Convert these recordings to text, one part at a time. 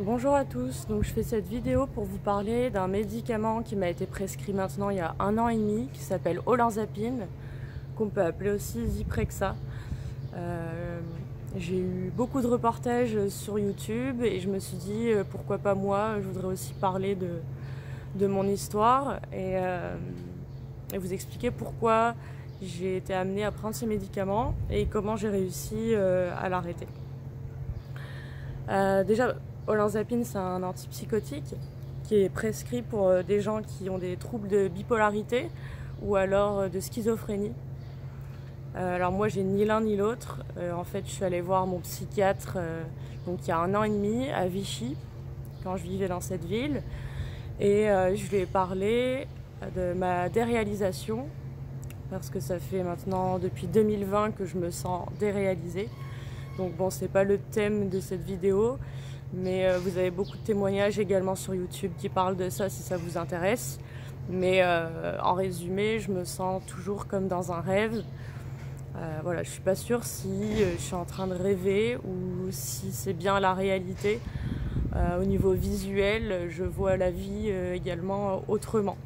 Bonjour à tous, donc je fais cette vidéo pour vous parler d'un médicament qui m'a été prescrit maintenant il y a 1 an et demi, qui s'appelle olanzapine, qu'on peut appeler aussi Zyprexa. J'ai eu beaucoup de reportages sur YouTube et je me suis dit pourquoi pas moi, je voudrais aussi parler de mon histoire et vous expliquer pourquoi j'ai été amenée à prendre ce médicament et comment j'ai réussi à l'arrêter. Déjà, olanzapine, c'est un antipsychotique qui est prescrit pour des gens qui ont des troubles de bipolarité ou alors de schizophrénie. Alors moi, j'ai ni l'un ni l'autre. En fait, je suis allée voir mon psychiatre donc il y a 1 an et demi à Vichy, quand je vivais dans cette ville. Et je lui ai parlé de ma déréalisation, parce que ça fait maintenant depuis 2020 que je me sens déréalisée. Donc bon, c'est pas le thème de cette vidéo, mais vous avez beaucoup de témoignages également sur YouTube qui parlent de ça si ça vous intéresse. Mais en résumé, je me sens toujours comme dans un rêve. Voilà, je suis pas sûre si je suis en train de rêver ou si c'est bien la réalité. Au niveau visuel, je vois la vie également autrement.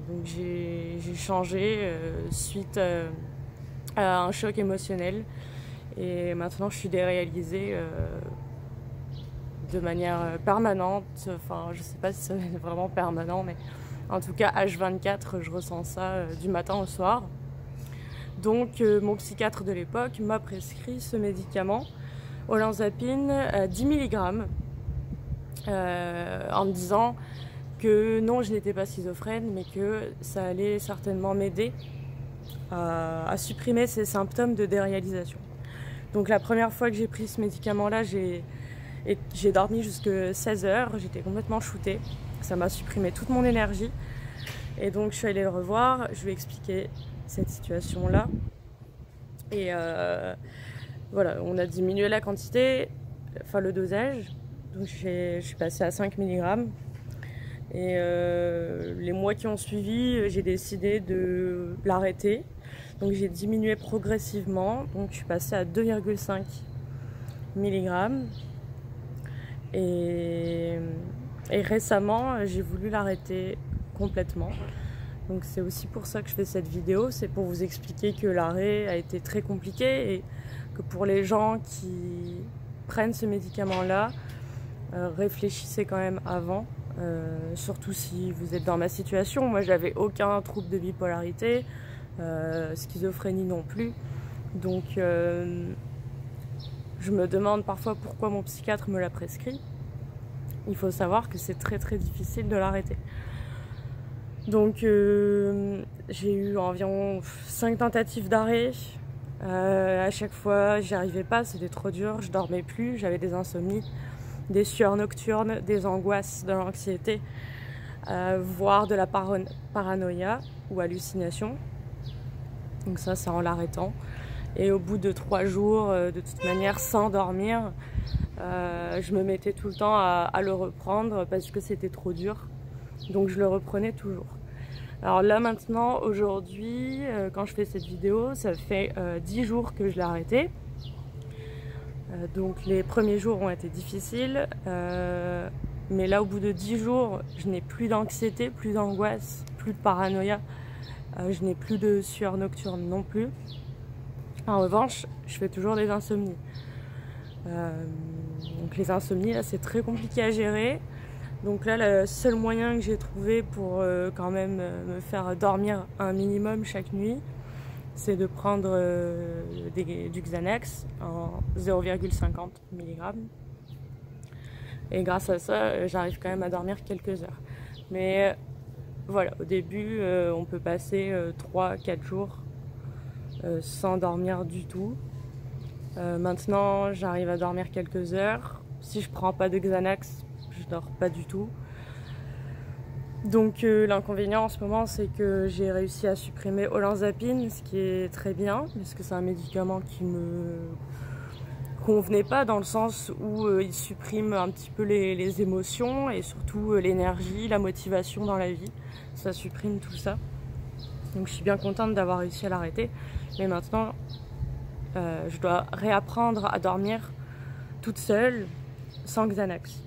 Donc j'ai changé suite à un choc émotionnel. Et maintenant, je suis déréalisée de manière permanente. Enfin, je sais pas si c'est vraiment permanent, mais en tout cas, H24, je ressens ça du matin au soir. Donc, mon psychiatre de l'époque m'a prescrit ce médicament, olanzapine, 10 mg, en me disant que non, je n'étais pas schizophrène, mais que ça allait certainement m'aider à supprimer ces symptômes de déréalisation. Donc la première fois que j'ai pris ce médicament-là, j'ai dormi jusqu'à 16 heures, j'étais complètement shootée. Ça m'a supprimé toute mon énergie. Et donc je suis allée le revoir, je lui ai expliqué cette situation-là. Et voilà, on a diminué la quantité, enfin le dosage. Donc je suis passée à 5 mg. Et les mois qui ont suivi, j'ai décidé de l'arrêter. Donc j'ai diminué progressivement, donc je suis passée à 2,5 mg. Et récemment, j'ai voulu l'arrêter complètement. Donc c'est aussi pour ça que je fais cette vidéo, c'est pour vous expliquer que l'arrêt a été très compliqué et que pour les gens qui prennent ce médicament-là, réfléchissez quand même avant. Surtout si vous êtes dans ma situation. Moi, j'avais aucun trouble de bipolarité. Schizophrénie non plus. Donc je me demande parfois pourquoi mon psychiatre me l'a prescrit. Il faut savoir que c'est très très difficile de l'arrêter. Donc j'ai eu environ 5 tentatives d'arrêt. À chaque fois j'y arrivais pas, c'était trop dur, je dormais plus, j'avais des insomnies, des sueurs nocturnes, des angoisses, de l'anxiété, voire de la paranoïa ou hallucination. Donc ça, c'est en l'arrêtant. Et au bout de 3 jours, de toute manière, sans dormir, je me mettais tout le temps à le reprendre parce que c'était trop dur. Donc je le reprenais toujours. Alors là maintenant, aujourd'hui, quand je fais cette vidéo, ça fait 10 jours que je l'ai arrêté. Donc les premiers jours ont été difficiles. Mais là, au bout de 10 jours, je n'ai plus d'anxiété, plus d'angoisse, plus de paranoïa. Je n'ai plus de sueur nocturne non plus. En revanche, je fais toujours des insomnies. Donc les insomnies, là, c'est très compliqué à gérer. Donc là, le seul moyen que j'ai trouvé pour quand même me faire dormir un minimum chaque nuit, c'est de prendre du Xanax en 0,50 mg. Et grâce à ça, j'arrive quand même à dormir quelques heures. Mais voilà, au début, on peut passer 3-4 jours sans dormir du tout. Maintenant, j'arrive à dormir quelques heures. Si je prends pas de Xanax, je dors pas du tout. Donc l'inconvénient en ce moment, c'est que j'ai réussi à supprimer olanzapine, ce qui est très bien, parce que c'est un médicament qui me convenait pas, dans le sens où il supprime un petit peu les émotions et surtout l'énergie, la motivation dans la vie. Ça supprime tout ça. Donc je suis bien contente d'avoir réussi à l'arrêter. Mais maintenant, je dois réapprendre à dormir toute seule, sans Xanax.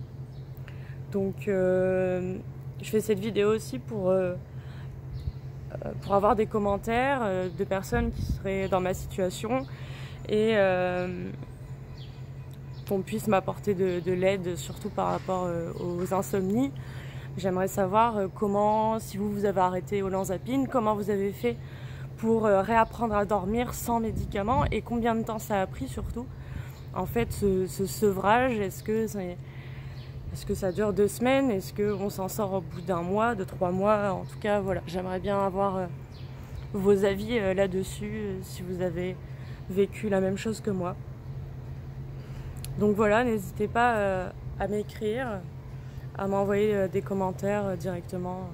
Donc je fais cette vidéo aussi pour avoir des commentaires de personnes qui seraient dans ma situation et qu'on puisse m'apporter de l'aide, surtout par rapport aux insomnies. J'aimerais savoir comment, si vous avez arrêté olanzapine, comment vous avez fait pour réapprendre à dormir sans médicaments et combien de temps ça a pris surtout. En fait, ce sevrage, est-ce que ça dure 2 semaines? Est-ce qu'on s'en sort au bout d'1 mois, de 3 mois? En tout cas, voilà, j'aimerais bien avoir vos avis là-dessus, si vous avez vécu la même chose que moi. Donc voilà, n'hésitez pas à m'écrire, à m'envoyer des commentaires directement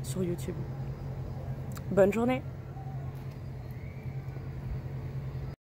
sur YouTube. Bonne journée!